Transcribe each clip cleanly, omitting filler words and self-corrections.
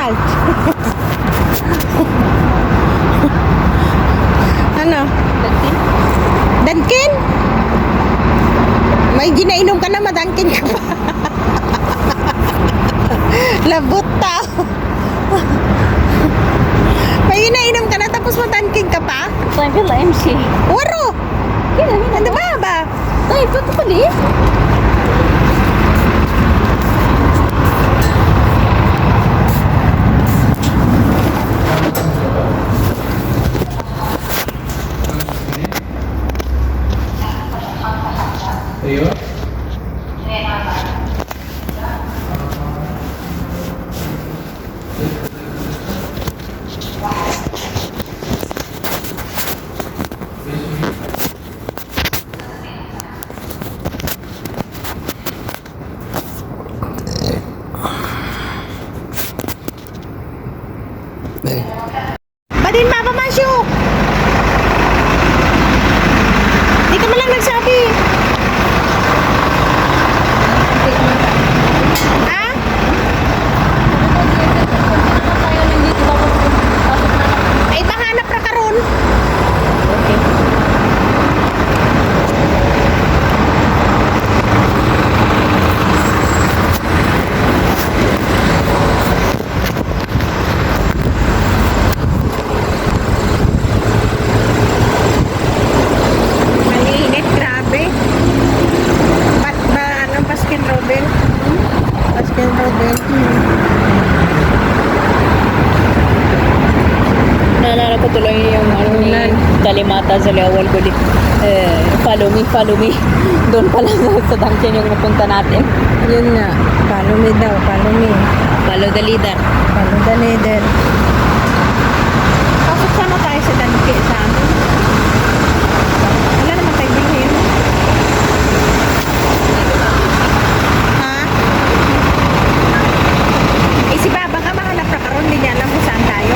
McDonald's. Ano? Dunkin? May ginainom ka na, madangkin ka pa. Labot tao. May ginainom ka na, tapos madangkin ka pa? طيب يلا امشي Waro! كذا هنا Ano ba? طيب تدخلي ايوه Badin mapamasok! Di ka malang nagsabi. Ha? Ay, mahanap na karon. Mainit, grabe. Anong Baskin Robin? Baskin Robin. Naalala ko tuloy yung ano ni Kalimata sa Lawal ko dit. Follow me. Doon pa lang sa Dunkin yung napunta natin. Yun nga. Follow me daw. Follow me. Follow the leader. Follow the leader. Pasok sana tayo sa Dunkin sa amin. Wala naman tayo bilhin. Ha? Eh si Baba nga mahanap na karon. Hindi niya alam kung saan tayo.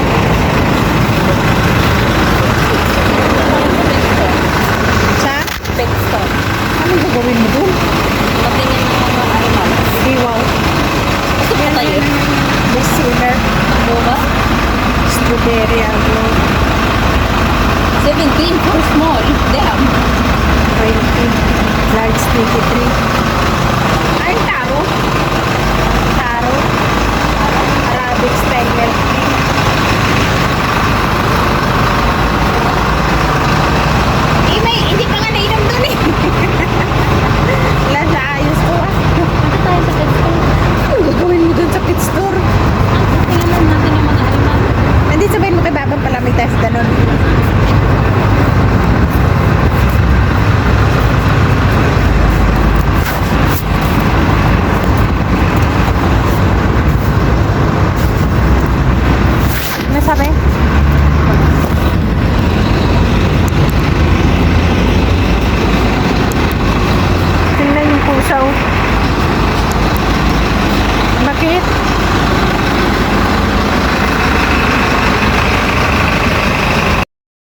Sa? Pet store. Anong gagawin mo dun? Patingin ng mga animal. Wow. Gusto mo tayo? Best seller. Ano ba? Strawberry aglo. 17 for small. Damn. 20. Large 23. Ay, taro. Taro. Arabic style milk tea. Eh, hindi pa nga nainom dun eh. Wala sa ayos ko ah. Punta tayo sa pet store. Ano gagawin mo dun sa pet store? Tingnan lang natin yung mga animal. Hindi sabihin mo kay Babang palamig tayo sa danon. Ano sabi?